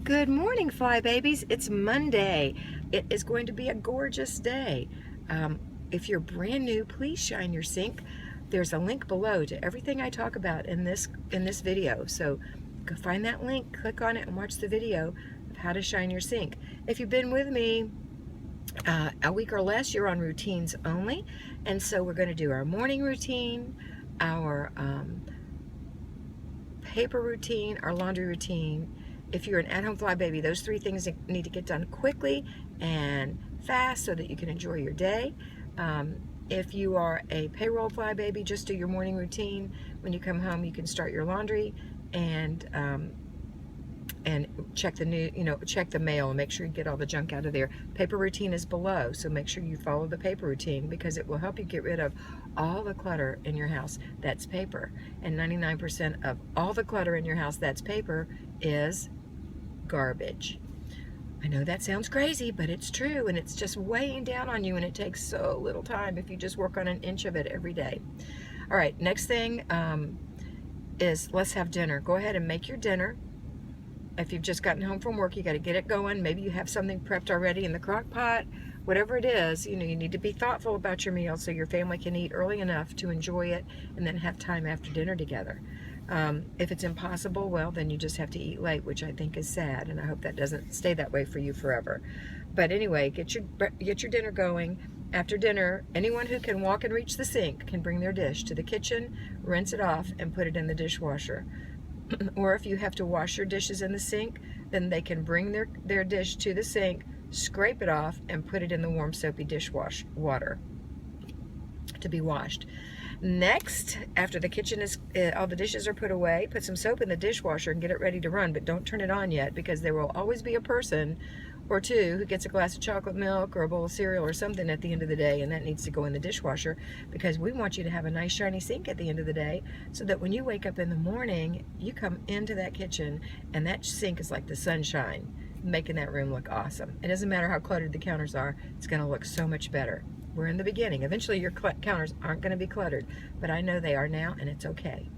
Good morning, fly babies. It's Monday. It is going to be a gorgeous day. If you're brand new, please shine your sink. There's a link below to everything I talk about in this video. So go find that link, click on it, and watch the video of how to shine your sink. If you've been with me a week or less, you're on routines only. And so we're going to do our morning routine, our paper routine, our laundry routine. If you're an at-home fly baby, those three things need to get done quickly and fast so that you can enjoy your day. If you are a payroll fly baby, just do your morning routine. When you come home, you can start your laundry and check check the mail and make sure you get all the junk out of there. Paper routine is below, so make sure you follow the paper routine because it will help you get rid of all the clutter in your house that's paper. And 99% of all the clutter in your house that's paper is garbage. I know that sounds crazy, but it's true, and it's just weighing down on you, and it takes so little time if you just work on an inch of it every day. All right, next thing is let's have dinner. Go ahead and make your dinner. If you've just gotten home from work, you got to get it going. Maybe you have something prepped already in the crock pot. Whatever it is, you need to be thoughtful about your meal so your family can eat early enough to enjoy it and then have time after dinner together. If it's impossible, well, then you just have to eat late, which I think is sad, and I hope that doesn't stay that way for you forever. But anyway, get your dinner going. After dinner, anyone who can walk and reach the sink can bring their dish to the kitchen, rinse it off, and put it in the dishwasher. Or if you have to wash your dishes in the sink, then they can bring their dish to the sink, scrape it off, and put it in the warm soapy dishwash water to be washed. Next, after the kitchen is all the dishes are put away, put some soap in the dishwasher and get it ready to run, but don't turn it on yet because there will always be a person or two who gets a glass of chocolate milk or a bowl of cereal or something at the end of the day, and that needs to go in the dishwasher because we want you to have a nice shiny sink at the end of the day so that when you wake up in the morning, you come into that kitchen and that sink is like the sunshine, making that room look awesome. It doesn't matter how cluttered the counters are, it's going to look so much better. We're in the beginning. Eventually your counters aren't going to be cluttered, but I know they are now, and it's okay.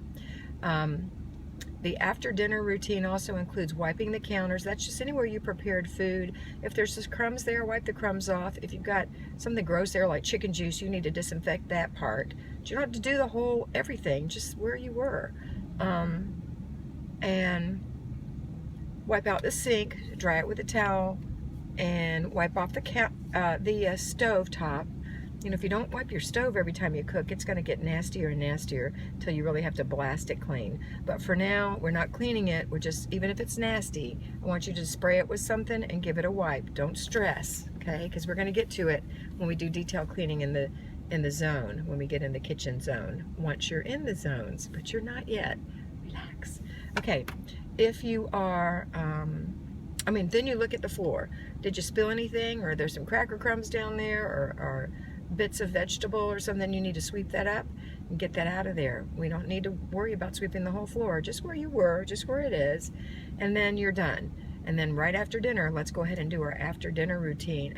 The after dinner routine also includes wiping the counters. That's just anywhere you prepared food. If there's just crumbs there, wipe the crumbs off. If you've got something gross there like chicken juice, you need to disinfect that part. But you don't have to do the whole everything, just where you were. And wipe out the sink, dry it with a towel, and wipe off the stove top. If you don't wipe your stove every time you cook, it's going to get nastier and nastier until you really have to blast it clean. But for now, we're not cleaning it. We're just, even if it's nasty, I want you to spray it with something and give it a wipe. Don't stress, okay? Because we're going to get to it when we do detail cleaning in the zone, when we get in the kitchen zone. Once you're in the zones, but you're not yet. Relax. Okay, if you are, then you look at the floor. Did you spill anything, or there's some cracker crumbs down there, or bits of vegetable or something? You need to sweep that up and get that out of there. We don't need to worry about sweeping the whole floor, just where you were, just where it is, and then you're done. And then right after dinner, let's go ahead and do our after dinner routine.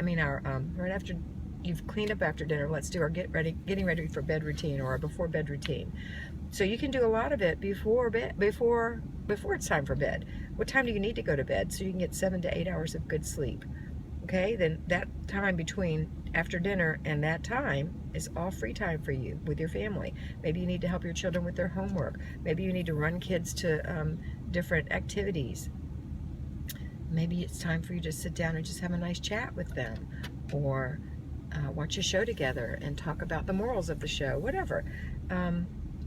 Right after you've cleaned up after dinner, let's do our getting ready for bed routine, or our before bed routine. So you can do a lot of it before it's time for bed. What time do you need to go to bed so you can get 7 to 8 hours of good sleep? Okay, then that time between after dinner and that time is all free time for you with your family. Maybe you need to help your children with their homework. Maybe you need to run kids to different activities. Maybe it's time for you to sit down and just have a nice chat with them, or watch a show together and talk about the morals of the show, whatever.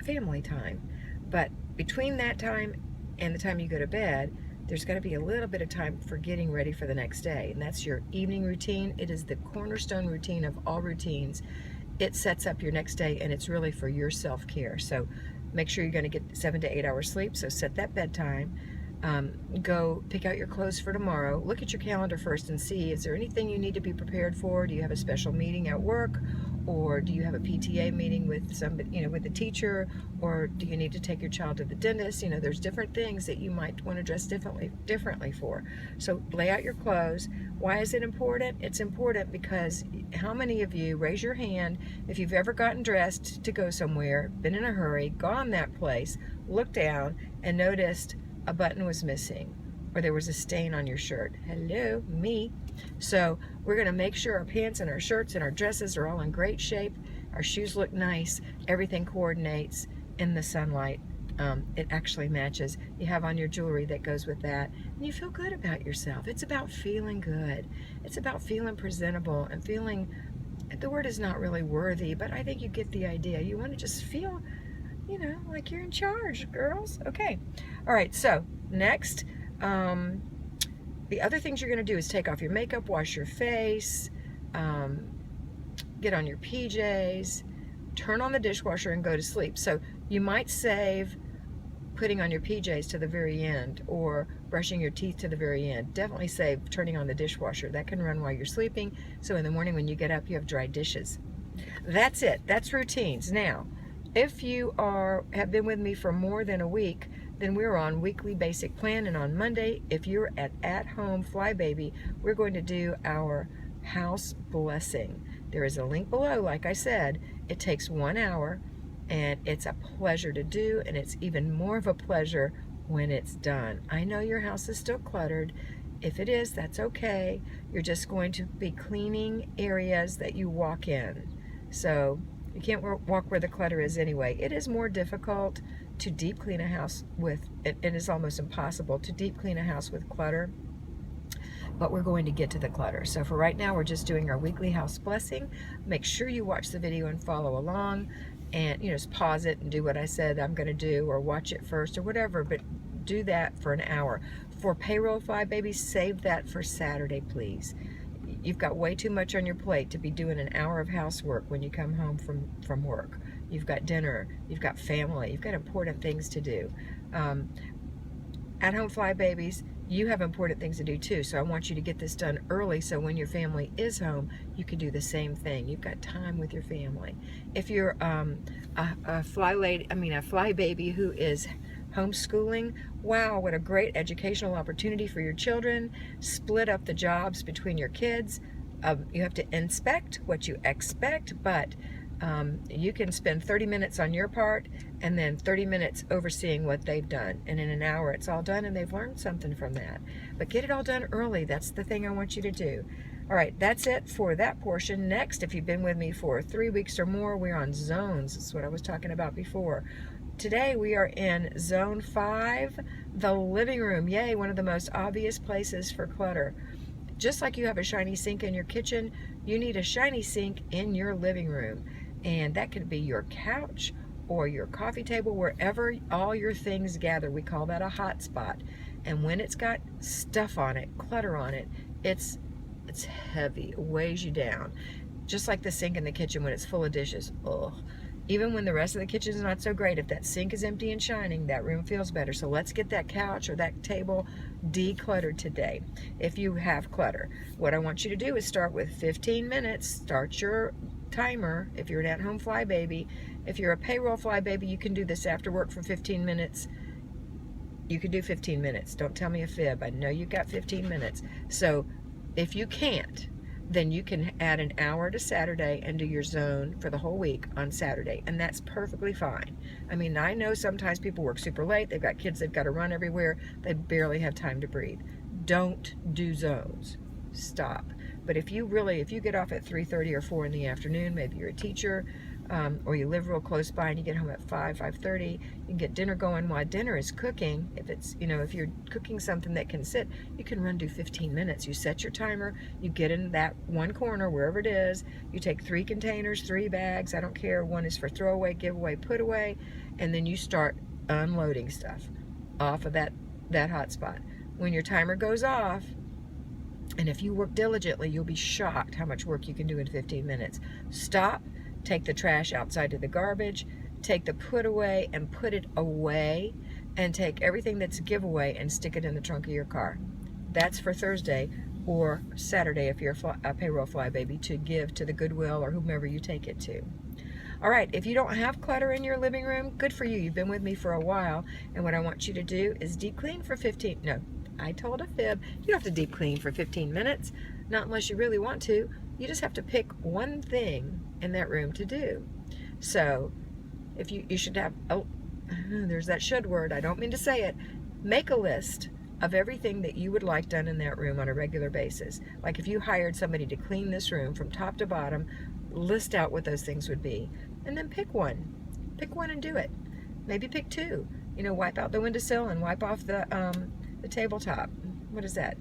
Family time. But between that time and the time you go to bed, there's got to be a little bit of time for getting ready for the next day, and that's your evening routine. It is the cornerstone routine of all routines. It sets up your next day, and it's really for your self-care. So make sure you're going to get 7 to 8 hours sleep, so set that bedtime. Go pick out your clothes for tomorrow. Look at your calendar first and see, is there anything you need to be prepared for? Do you have a special meeting at work, or do you have a PTA meeting with somebody, with a teacher, or do you need to take your child to the dentist? There's different things that you might want to dress differently for. So lay out your clothes. Why is it important? It's important because how many of you, raise your hand, if you've ever gotten dressed to go somewhere, been in a hurry, gone that place, looked down, and noticed a button was missing, or there was a stain on your shirt. Hello, me. So we're gonna make sure our pants and our shirts and our dresses are all in great shape. Our shoes look nice. Everything coordinates in the sunlight. It actually matches. You have on your jewelry that goes with that, and you feel good about yourself. It's about feeling good. It's about feeling presentable and feeling, the word is not really worthy, but I think you get the idea. You want to just feel, you know, like you're in charge, girls. Okay. All right, so next, the other things you're going to do is take off your makeup, wash your face, get on your PJs, turn on the dishwasher, and go to sleep. So you might save putting on your PJs to the very end, or brushing your teeth to the very end. Definitely save turning on the dishwasher. That can run while you're sleeping, so in the morning when you get up, you have dry dishes. That's it. That's routines. Now, if you have been with me for more than a week, then we're on weekly basic plan, and on Monday, if you're at home FlyBaby, we're going to do our house blessing. There is a link below. Like I said, it takes 1 hour, and it's a pleasure to do, and it's even more of a pleasure when it's done. I know your house is still cluttered. If it is, that's okay. You're just going to be cleaning areas that you walk in. So you can't walk where the clutter is anyway. It is more difficult to deep clean a house with, it is almost impossible to deep clean a house with clutter, but we're going to get to the clutter. So for right now, we're just doing our weekly house blessing. Make sure you watch the video and follow along, and just pause it and do what I said I'm going to do, or watch it first or whatever, but do that for an hour. For payroll FlyBaby, save that for Saturday, please. You've got way too much on your plate to be doing an hour of housework when you come home from work. You've got dinner, you've got family, you've got important things to do. At home FlyBabies, you have important things to do too, so I want you to get this done early, so when your family is home, you can do the same thing. You've got time with your family. If you're a FlyBaby who is homeschooling, wow, what a great educational opportunity for your children. Split up the jobs between your kids. You have to inspect what you expect, but you can spend 30 minutes on your part and then 30 minutes overseeing what they've done, and in an hour it's all done and they've learned something from that. But get it all done early. That's the thing I want you to do. All right, that's it for that portion. Next, if you've been with me for 3 weeks or more, we're on zones. That's what I was talking about before. Today we are in zone 5, the living room. Yay, one of the most obvious places for clutter. Just like you have a shiny sink in your kitchen, you need a shiny sink in your living room. And that could be your couch or your coffee table, wherever all your things gather. We call that a hot spot. And when it's got stuff on it, clutter on it, it's heavy, it weighs you down. Just like the sink in the kitchen when it's full of dishes. Ugh. Even when the rest of the kitchen is not so great, if that sink is empty and shining, that room feels better. So let's get that couch or that table decluttered today. If you have clutter, what I want you to do is start with 15 minutes. Start your timer if you're an at-home FlyBaby. If you're a payroll FlyBaby, you can do this after work for 15 minutes. You can do 15 minutes. Don't tell me a fib. I know you've got 15 minutes. So if you can't, then you can add an hour to Saturday and do your zone for the whole week on Saturday, and that's perfectly fine. I mean, I know sometimes people work super late, they've got kids, they've got to run everywhere, they barely have time to breathe. Don't do zones. Stop. But if you get off at 3:30 or 4 in the afternoon, maybe you're a teacher, or you live real close by and you get home at 5:30, you can get dinner going while dinner is cooking. If it's, if you're cooking something that can sit, you can do 15 minutes. You set your timer, you get in that one corner, wherever it is, you take 3 containers, 3 bags, I don't care, one is for throwaway, giveaway, put away, and then you start unloading stuff off of that hot spot. When your timer goes off, and if you work diligently, you'll be shocked how much work you can do in 15 minutes. Stop. Take the trash outside to the garbage, take the put away and put it away, and take everything that's a giveaway and stick it in the trunk of your car. That's for Thursday or Saturday if you're a payroll FlyBaby, to give to the Goodwill or whomever you take it to. All right, if you don't have clutter in your living room, good for you. You've been with me for a while, and what I want you to do is deep clean for 15, no, I told a fib. You don't have to deep clean for 15 minutes, not unless you really want to. You just have to pick one thing in that room to do. So if you should have, oh, there's that should word, I don't mean to say it. Make a list of everything that you would like done in that room on a regular basis. Like if you hired somebody to clean this room from top to bottom, list out what those things would be, and then pick one. Pick one and do it. Maybe pick two. You know, wipe out the windowsill and wipe off the tabletop. What is that?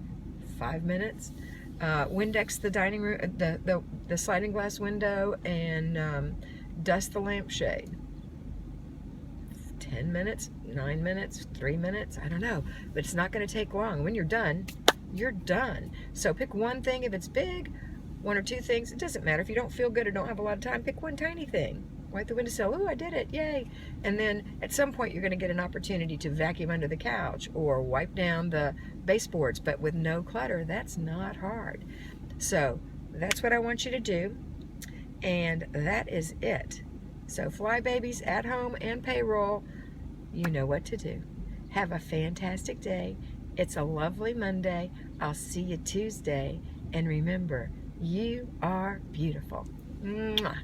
5 minutes. Windex the dining room, the sliding glass window, and dust the lampshade. 10 minutes, 9 minutes, 3 minutes, I don't know, but it's not going to take long. When you're done, you're done. So pick one thing if it's big, one or two things. It doesn't matter if you don't feel good or don't have a lot of time. Pick one tiny thing. Wipe the windowsill. Oh, I did it. Yay. And then at some point you're going to get an opportunity to vacuum under the couch or wipe down the baseboards, but with no clutter. That's not hard. So that's what I want you to do. And that is it. So fly babies at home and payroll, you know what to do. Have a fantastic day. It's a lovely Monday. I'll see you Tuesday. And remember, you are beautiful. Mwah.